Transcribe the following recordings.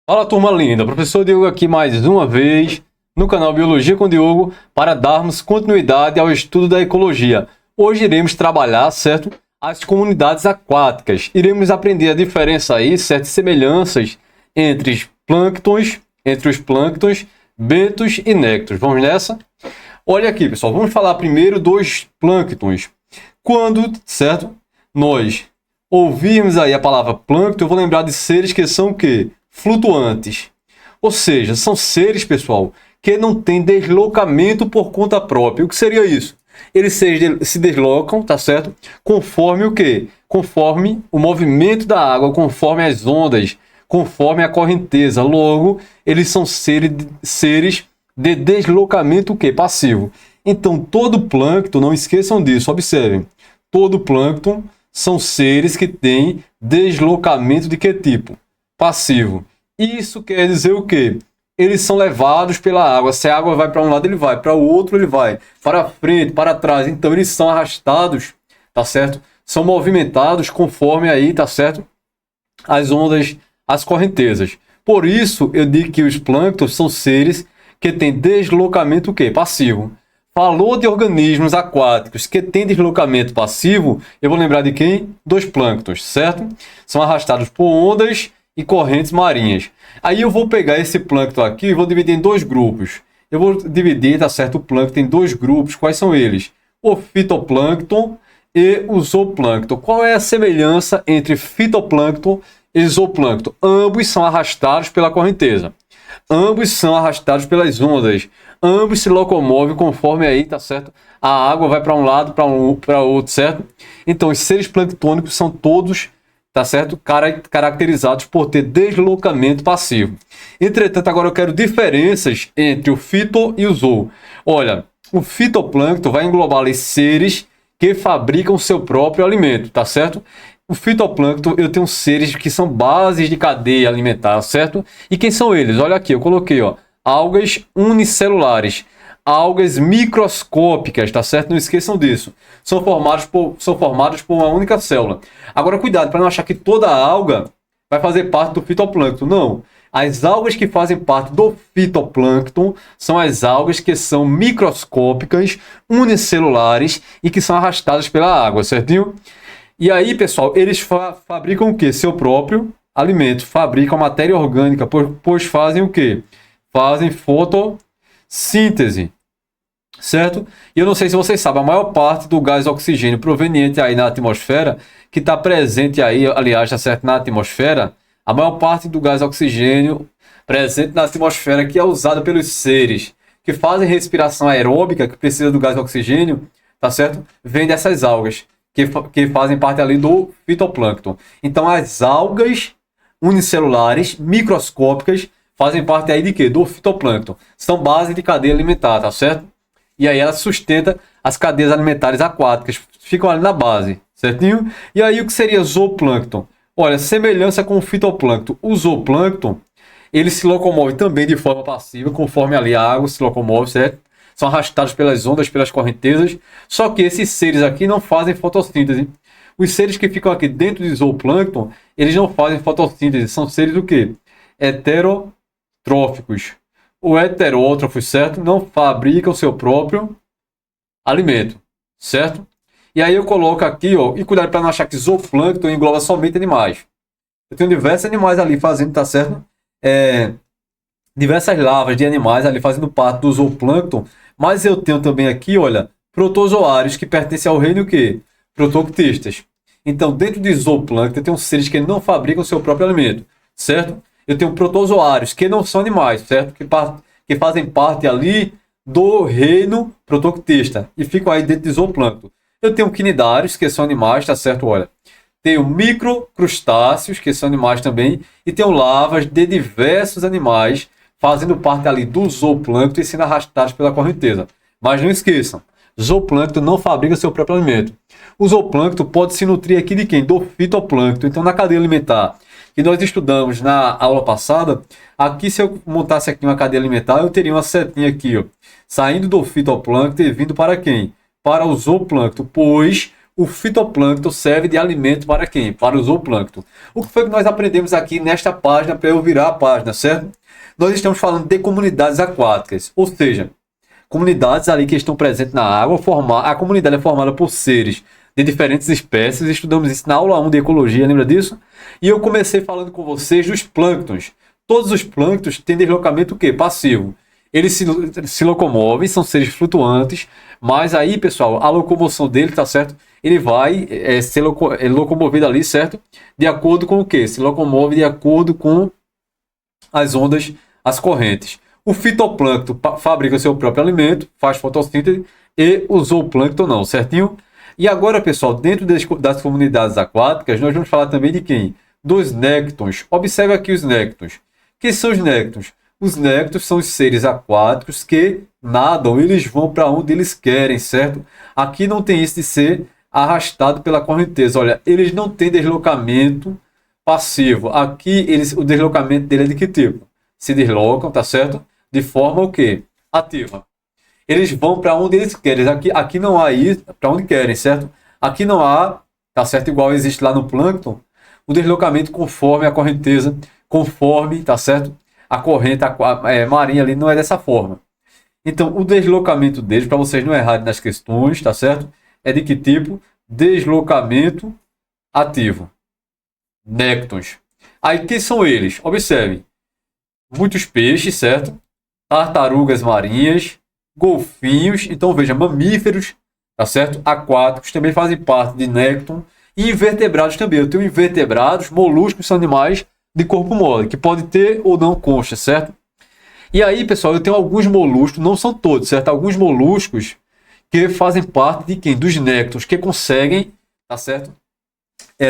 Fala, turma linda, professor Diogo aqui mais uma vez no canal Biologia com Diogo para darmos continuidade ao estudo da ecologia. Hoje iremos trabalhar, certo, as comunidades aquáticas. Iremos aprender a diferença aí, certas semelhanças entre os plânctons, bentos e néctons. Vamos nessa? Olha aqui, pessoal, vamos falar primeiro dos plânctons. Quando, certo, nós ouvirmos aí a palavra plâncton, eu vou lembrar de seres que são o quê? Flutuantes. Ou seja, são seres, pessoal, que não têm deslocamento por conta própria. O que seria isso? Eles se deslocam, tá certo? Conforme o quê? Conforme o movimento da água, conforme as ondas, conforme a correnteza. Logo, eles são seres de deslocamento o quê? Passivo. Então, todo plâncton, não esqueçam disso, observem. Todo plâncton são seres que têm deslocamento de que tipo? Passivo. Isso quer dizer o quê? Eles são levados pela água. Se a água vai para um lado, ele vai. Para o outro, ele vai. Para frente, para trás. Então, eles são arrastados, tá certo? São movimentados conforme aí, tá certo? As ondas, as correntezas. Por isso, eu digo que os plânctons são seres que têm deslocamento o quê? Passivo. Falou de organismos aquáticos que têm deslocamento passivo, eu vou lembrar de quem? Dos plânctons, certo? São arrastados por ondas e correntes marinhas. Aí eu vou pegar esse plâncton aqui e vou dividir em dois grupos. Eu vou dividir, tá certo, o plâncton em dois grupos. Quais são eles? O fitoplâncton e o zooplâncton. Qual é a semelhança entre fitoplâncton e zooplâncton? Ambos são arrastados pela correnteza. Ambos são arrastados pelas ondas. Ambos se locomovem conforme aí, tá certo? A água vai para um lado, para outro, certo? Então, os seres planctônicos são todos, tá certo? Caracterizados por ter deslocamento passivo. Entretanto, agora eu quero diferenças entre o fito e o zoo. Olha, o fitoplâncton vai englobar ali seres que fabricam seu próprio alimento, tá certo? O fitoplâncton, eu tenho seres que são bases de cadeia alimentar, certo? E quem são eles? Olha aqui, eu coloquei, ó, algas unicelulares, algas microscópicas, tá certo? Não esqueçam disso. São formados por uma única célula. Agora, cuidado para não achar que toda alga vai fazer parte do fitoplâncton. Não. As algas que fazem parte do fitoplâncton são as algas que são microscópicas, unicelulares e que são arrastadas pela água, certinho? E aí, pessoal, eles fabricam o quê? Seu próprio alimento. Fabricam matéria orgânica, pois fazem o quê? Fazem fotossíntese, certo? E eu não sei se vocês sabem, a maior parte do gás oxigênio proveniente aí na atmosfera, que está presente aí, aliás, tá certo, na atmosfera, a maior parte do gás oxigênio presente na atmosfera que é usado pelos seres que fazem respiração aeróbica, que precisa do gás oxigênio, tá certo? Vem dessas algas que fazem parte ali do fitoplâncton. Então, as algas unicelulares, microscópicas, fazem parte aí de quê? Do fitoplâncton. São base de cadeia alimentar, tá certo? E aí ela sustenta as cadeias alimentares aquáticas. Ficam ali na base, certinho? E aí o que seria zooplâncton? Olha, semelhança com o fitoplâncton. O zooplâncton, ele se locomove também de forma passiva, conforme ali a água se locomove, certo? São arrastados pelas ondas, pelas correntezas. Só que esses seres aqui não fazem fotossíntese. Os seres que ficam aqui dentro do zooplâncton, eles não fazem fotossíntese. São seres do quê? Heterotróficos. O heterótrofo, certo? Não fabrica o seu próprio alimento, certo? E aí eu coloco aqui, ó, e cuidado para não achar que zooplâncton engloba somente animais. Eu tenho diversos animais ali fazendo, tá certo? Diversas larvas de animais ali fazendo parte do zooplâncton, mas eu tenho também aqui, olha, protozoários que pertencem ao reino o quê? Protoctistas. Então, dentro do zooplâncton, eu tenho seres que não fabricam o seu próprio alimento, certo? Eu tenho protozoários, que não são animais, certo? Que fazem parte ali do reino protoctista e ficam aí dentro do zooplâncton. Eu tenho quinidários, que são animais, tá certo? Olha, tenho microcrustáceos, que são animais também, e tenho larvas de diversos animais fazendo parte ali do zooplâncton e sendo arrastados pela correnteza. Mas não esqueçam, zooplâncton não fabrica seu próprio alimento. O zooplâncton pode se nutrir aqui de quem? Do fitoplâncton. Então, na cadeia alimentar que nós estudamos na aula passada, aqui se eu montasse aqui uma cadeia alimentar, eu teria uma setinha aqui, ó, saindo do fitoplâncton e vindo para quem? Para o zooplâncton, pois O fitoplâncton serve de alimento para quem? Para o zooplâncton. O que foi que nós aprendemos aqui nesta página para eu virar a página, certo? Nós estamos falando de comunidades aquáticas, ou seja, comunidades ali que estão presentes na água. A comunidade é formada por seres de diferentes espécies. Estudamos isso na aula 1 de ecologia, lembra disso? E eu comecei falando com vocês dos plânctons. Todos os plânctons têm deslocamento o quê? Passivo. Eles se locomovem, são seres flutuantes, mas aí, pessoal, a locomoção dele, tá certo? Ele vai ser locomovido ali, certo? De acordo com o quê? Se locomove de acordo com as ondas, as correntes. O fitoplâncton fabrica seu próprio alimento, faz fotossíntese, e o zooplâncton não, certinho? E agora, pessoal, dentro das comunidades aquáticas, nós vamos falar também de quem? Dos néctons. Observe aqui os néctons. Quem são os néctons? Os néctons são os seres aquáticos que nadam, eles vão para onde eles querem, certo? Aqui não tem isso de ser arrastado pela correnteza. Olha, eles não têm deslocamento passivo. Aqui o deslocamento dele é de que tipo? Se deslocam, tá certo? De forma o quê? Ativa. Eles vão para onde eles querem. Aqui não há ir para onde querem, certo? Aqui não há, tá certo? Igual existe lá no plâncton, o deslocamento conforme a correnteza, conforme, tá certo? A corrente marinha ali não é dessa forma. Então, o deslocamento deles, para vocês não errarem nas questões, tá certo? É de que tipo? Deslocamento ativo. Néctons. Aí, quem são eles? Observe. Muitos peixes, certo? Tartarugas marinhas, golfinhos. Então, veja, mamíferos, tá certo? Aquáticos também fazem parte de nécton. E invertebrados também. Eu tenho invertebrados, moluscos são animais de corpo mole, que pode ter ou não concha, certo? E aí, pessoal, eu tenho alguns moluscos, não são todos, certo? Alguns moluscos que fazem parte de quem? Dos néctons, que conseguem, tá certo?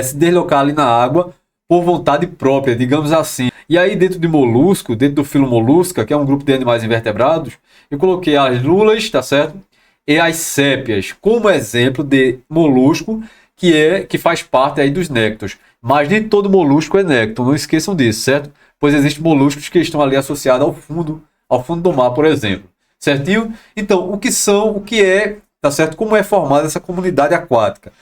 Se deslocar ali na água por vontade própria, digamos assim. E aí, dentro de molusco, dentro do filo Mollusca, que é um grupo de animais invertebrados, eu coloquei as lulas, tá certo? E as sépias, como exemplo de molusco que faz parte aí dos néctons. Mas nem todo molusco é nécton, não esqueçam disso, certo? Pois existem moluscos que estão ali associados ao fundo do mar, por exemplo. Certinho? Então, o que é, tá certo? Como é formada essa comunidade aquática?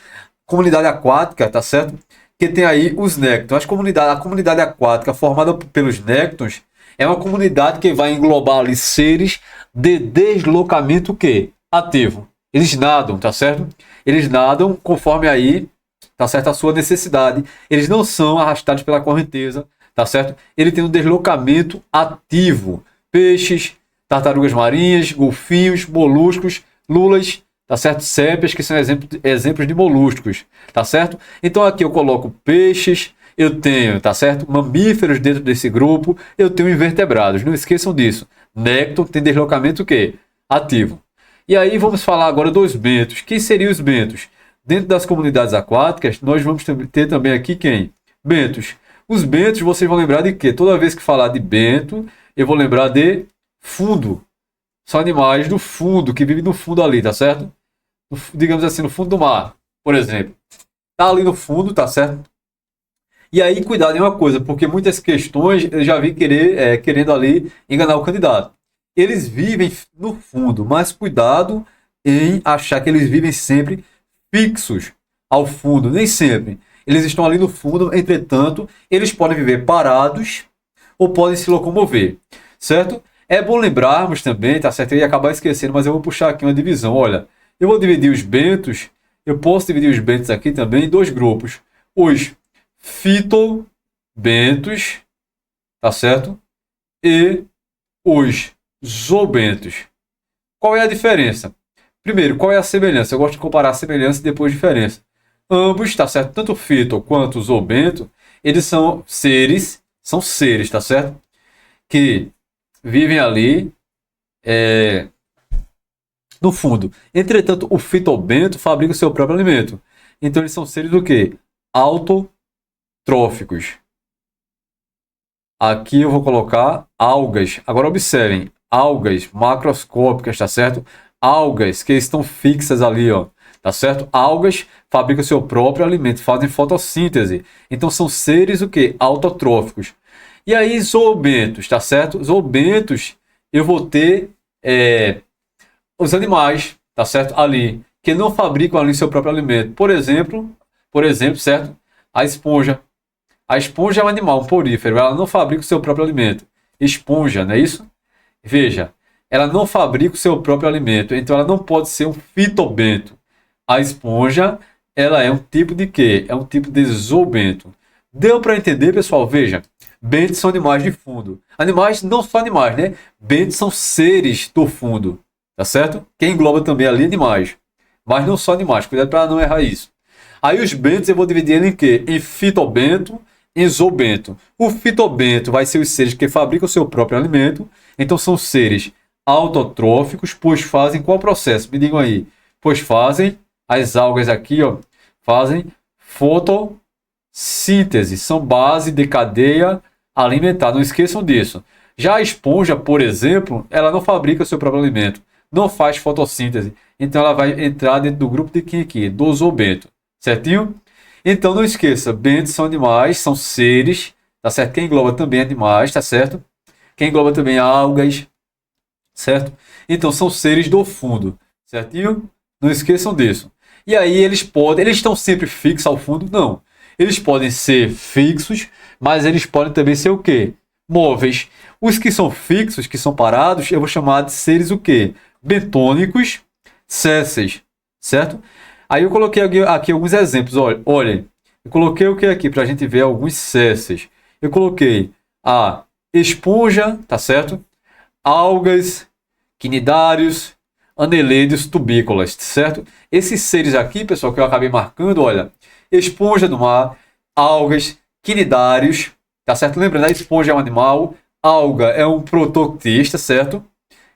Comunidade aquática, tá certo? Que tem aí os néctons. A comunidade aquática formada pelos néctons é uma comunidade que vai englobar ali seres de deslocamento o quê? Ativo. Eles nadam, tá certo? Eles nadam conforme aí, tá certo? A sua necessidade. Eles não são arrastados pela correnteza, tá certo? Ele tem um deslocamento ativo. Peixes, tartarugas marinhas, golfinhos, moluscos, lulas, tá certo? Sépias, que são exemplos de moluscos, tá certo? Então aqui eu coloco peixes, eu tenho, tá certo? Mamíferos dentro desse grupo, eu tenho invertebrados. Não esqueçam disso. Nécton tem deslocamento o quê? Ativo. E aí vamos falar agora dos bentos. Quem seriam os bentos? Dentro das comunidades aquáticas, nós vamos ter também aqui quem? Bentos. Os bentos, vocês vão lembrar de quê? Toda vez que falar de bento, eu vou lembrar de fundo. São animais do fundo, que vivem no fundo ali, tá certo? Digamos assim, no fundo do mar, por exemplo. Tá ali no fundo, tá certo? E aí, cuidado em uma coisa, porque muitas questões eu já vi querendo ali enganar o candidato. Eles vivem no fundo, mas cuidado em achar que eles vivem sempre fixos ao fundo, nem sempre. Eles estão ali no fundo, entretanto, eles podem viver parados ou podem se locomover, certo? É bom lembrarmos também, tá certo? Eu ia acabar esquecendo, mas eu vou puxar aqui uma divisão. Olha, eu vou dividir os bentos, eu posso dividir os bentos aqui também em dois grupos. Os fitobentos, tá certo? E os zoobentos. Qual é a diferença? Primeiro, qual é a semelhança? Eu gosto de comparar a semelhança e depois a diferença. Ambos, tá certo? Tanto o fito quanto o zoobento, eles são seres, tá certo? Que vivem ali no fundo. Entretanto, o fitobento fabrica o seu próprio alimento. Então, eles são seres do quê? Autotróficos. Aqui eu vou colocar algas. Agora, observem. Algas macroscópicas, tá certo? Algas que estão fixas ali, ó. Tá certo? Algas fabricam seu próprio alimento, fazem fotossíntese. Então, são seres o quê? Autotróficos. E aí, zoobentos, tá certo? Zoobentos, eu vou ter os animais, tá certo? Ali, que não fabricam ali seu próprio alimento. Por exemplo, certo? A esponja. A esponja é um animal, um porífero, ela não fabrica o seu próprio alimento. Esponja, não é isso? Veja, ela não fabrica o seu próprio alimento, então ela não pode ser um fitobento. A esponja, ela é um tipo de quê? É um tipo de zoobento. Deu para entender, pessoal? Veja, bentos são animais de fundo. Animais não só animais, né? Bentos são seres do fundo, tá certo? Que engloba também ali animais, mas não só animais. Cuidado para não errar isso. Aí os bentos eu vou dividir ele em quê? Em fitobento, em zoobento. O fitobento vai ser os seres que fabricam o seu próprio alimento. Então são seres autotróficos, pois fazem qual processo? Me digam aí. Pois fazem, as algas aqui, ó, fazem fotossíntese. São base de cadeia alimentar. Não esqueçam disso. Já a esponja, por exemplo, ela não fabrica o seu próprio alimento. Não faz fotossíntese. Então ela vai entrar dentro do grupo de quem aqui? Do zoobento. Certinho? Então não esqueça, bentos são animais, são seres, tá certo? Quem engloba também animais, tá certo? Quem engloba também algas, certo? Então são seres do fundo, certinho? Não esqueçam disso. E aí eles estão sempre fixos ao fundo? Não. Eles podem ser fixos, mas eles podem também ser o quê? Móveis. Os que são fixos, que são parados, eu vou chamar de seres o quê? Bentônicos, sésseis, certo? Aí eu coloquei aqui alguns exemplos. Olhem, eu coloquei o que aqui para a gente ver alguns sésseis. Eu coloquei a esponja, tá certo? Algas, quinidários, aneleidos, tubícolas, certo? Esses seres aqui, pessoal, que eu acabei marcando, olha, esponja do mar, algas, quinidários, tá certo? Lembrando, a esponja é um animal, alga é um protoctista, certo?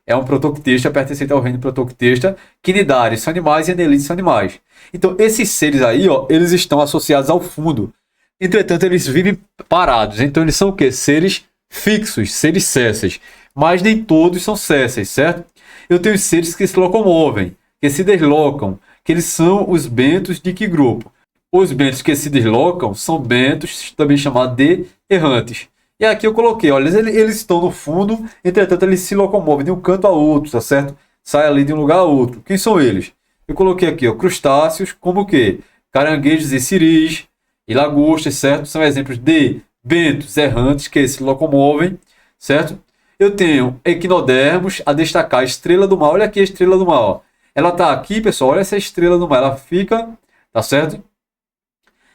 É um protoctista, pertencente ao reino protoctista. Quinidários são animais e aneleidos são animais. Então, esses seres aí, ó, eles estão associados ao fundo. Entretanto, eles vivem parados. Então, eles são o quê? Seres fixos, seres sésseis. Mas nem todos são sésseis, certo? Eu tenho seres que se locomovem, que se deslocam, que eles são os bentos de que grupo? Os bentos que se deslocam são bentos, também chamados de errantes. E aqui eu coloquei, olha, eles estão no fundo, entretanto eles se locomovem de um canto a outro, tá certo? Sai ali de um lugar a outro. Quem são eles? Eu coloquei aqui, ó, crustáceos, como o quê? Caranguejos e ciris, e lagostas, certo? São exemplos de bentos errantes que se locomovem, certo? Eu tenho equinodermos, a destacar a estrela do mar. Olha aqui a estrela do mar, ó. Ela tá aqui, pessoal, olha essa estrela do mar, ela fica, tá certo?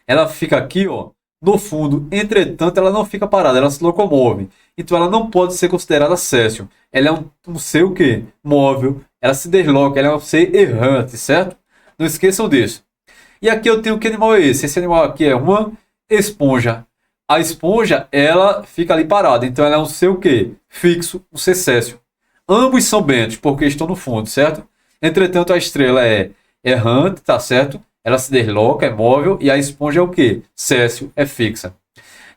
Ela fica aqui, ó, no fundo, entretanto, ela não fica parada, ela se locomove. Então, ela não pode ser considerada séssil. Ela é um ser o quê? Móvel. Ela se desloca, ela é um ser errante, certo? Não esqueçam disso. E aqui eu tenho que animal é esse? Esse animal aqui é uma esponja. A esponja, ela fica ali parada. Então, ela é um ser o quê? Fixo, um ser séssil. Ambos são bentos, porque estão no fundo, certo? Entretanto, a estrela é errante, tá certo? Ela se desloca, é móvel, e a esponja é o quê? Séssil, é fixa.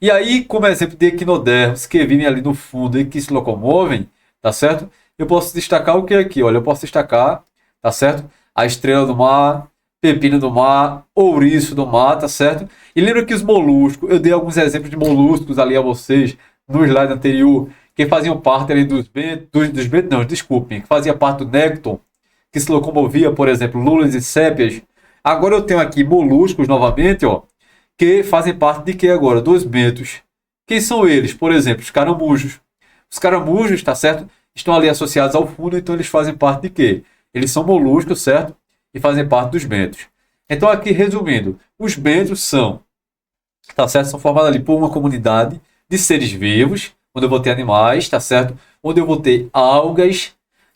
E aí, como exemplo de equinodermos que vivem ali no fundo e que se locomovem, tá certo? Eu posso destacar o que aqui? Olha, eu posso destacar, tá certo? A estrela do mar, pepino do mar, ouriço do mar, tá certo? E lembra que os moluscos, eu dei alguns exemplos de moluscos ali a vocês no slide anterior, que faziam parte ali dos bentos, não, desculpem, que fazia parte do nécton, que se locomovia, por exemplo, lulas e sépias. Agora eu tenho aqui moluscos novamente, ó, que fazem parte de que agora? Dos bentos. Quem são eles? Por exemplo, os caramujos. Os caramujos, tá certo? Estão ali associados ao fundo, então eles fazem parte de quê? Eles são moluscos, certo? E fazem parte dos bentos. Então aqui, resumindo, os bentos são, tá certo? São formados ali por uma comunidade de seres vivos, onde eu vou ter animais, tá certo? Onde eu vou ter algas,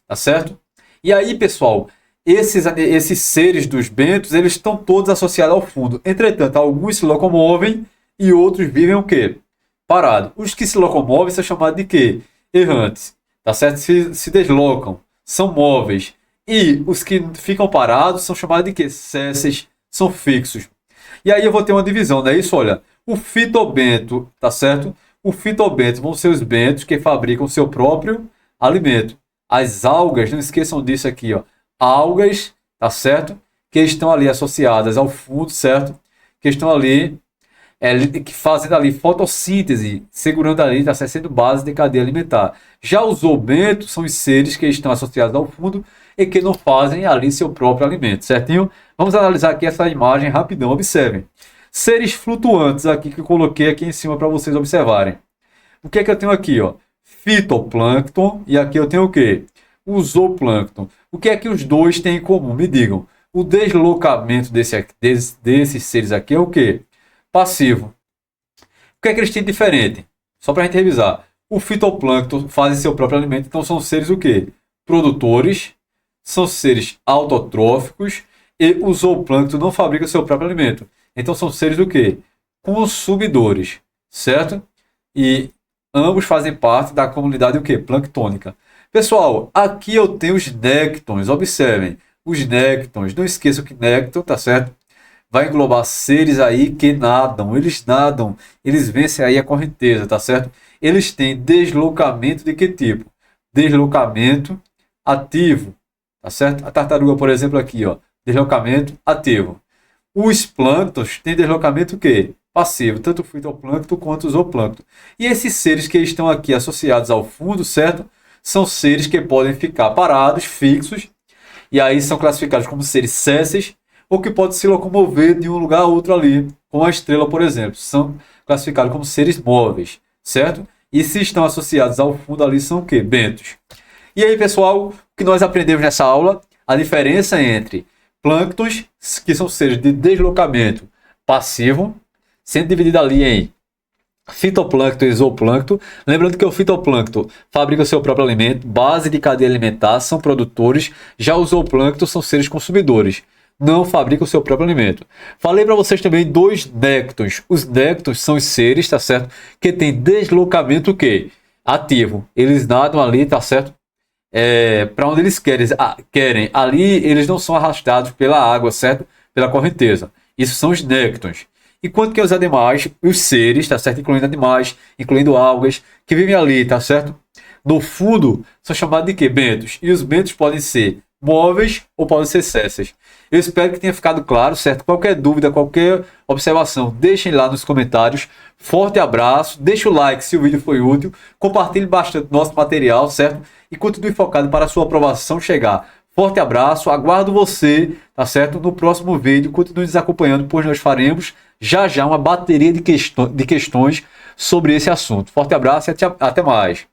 tá certo? E aí, pessoal, esses seres dos bentos, eles estão todos associados ao fundo. Entretanto, alguns se locomovem e outros vivem o quê? Parado. Os que se locomovem são chamados de quê? Errantes. Tá certo? Se deslocam, são móveis. E os que ficam parados são chamados de quê? Sésseis, são fixos. E aí eu vou ter uma divisão, não é isso? Olha, o fitobento, tá certo? O fitobento vão ser os bentos que fabricam seu próprio alimento. As algas, não esqueçam disso aqui, ó. Algas, tá certo? Que estão ali associadas ao fundo, certo? Que estão ali, que fazem ali fotossíntese, segurando ali, tá certo? Sendo base de cadeia alimentar. Já os zoobentos são os seres que estão associados ao fundo e que não fazem ali seu próprio alimento, certinho? Vamos analisar aqui essa imagem rapidão, observem. Seres flutuantes aqui que eu coloquei aqui em cima para vocês observarem. O que é que eu tenho aqui, ó? Fitoplâncton, e aqui eu tenho o quê? O zooplâncton. O que é que os dois têm em comum? Me digam. O deslocamento desses seres aqui é o quê? Passivo. O que é que eles têm de diferente? Só para a gente revisar. O fitoplâncton faz seu próprio alimento, então são seres o quê? Produtores, são seres autotróficos, e o zooplâncton não fabrica seu próprio alimento. Então são seres o quê? Consumidores, certo? E ambos fazem parte da comunidade o quê? Planctônica. Pessoal, aqui eu tenho os néctons, observem. Os néctons, não esqueçam que nécton, tá certo? Vai englobar seres aí que nadam, eles vencem aí a correnteza, tá certo? Eles têm deslocamento de que tipo? Deslocamento ativo, tá certo? A tartaruga, por exemplo, aqui, ó, deslocamento ativo. Os plânctons têm deslocamento o quê? Passivo, tanto o fitoplâncton quanto o zooplâncton. E esses seres que estão aqui associados ao fundo, certo? São seres que podem ficar parados, fixos, e aí são classificados como seres sésseis, ou que podem se locomover de um lugar a outro ali, como a estrela, por exemplo. São classificados como seres móveis, certo? E se estão associados ao fundo ali, são o quê? Bentos. E aí, pessoal, o que nós aprendemos nessa aula? A diferença entre plânctons, que são seres de deslocamento passivo, sendo dividido ali em fitoplâncton e zooplâncton. Lembrando que o fitoplâncton fabrica o seu próprio alimento, base de cadeia alimentar, são produtores. Já os zooplâncton são seres consumidores, não fabricam o seu próprio alimento. Falei para vocês também dos néctons. Os néctons são os seres, tá certo? Que tem deslocamento o quê? Ativo. Eles nadam ali, tá certo? Para onde eles querem. Ali eles não são arrastados pela água, certo? Pela correnteza. Isso são os néctons. Enquanto que os animais, os seres, tá certo? Incluindo animais, incluindo algas, que vivem ali, tá certo? No fundo, são chamados de quê? Bentos. E os bentos podem ser móveis ou podem ser sésseis. Eu espero que tenha ficado claro, certo? Qualquer dúvida, qualquer observação, deixem lá nos comentários. Forte abraço, deixa o like se o vídeo foi útil, compartilhe bastante nosso material, certo? E continue focado para a sua aprovação chegar. Forte abraço, aguardo você, tá certo? No próximo vídeo, continue nos acompanhando, pois nós faremos já uma bateria de questões sobre esse assunto. Forte abraço e até mais.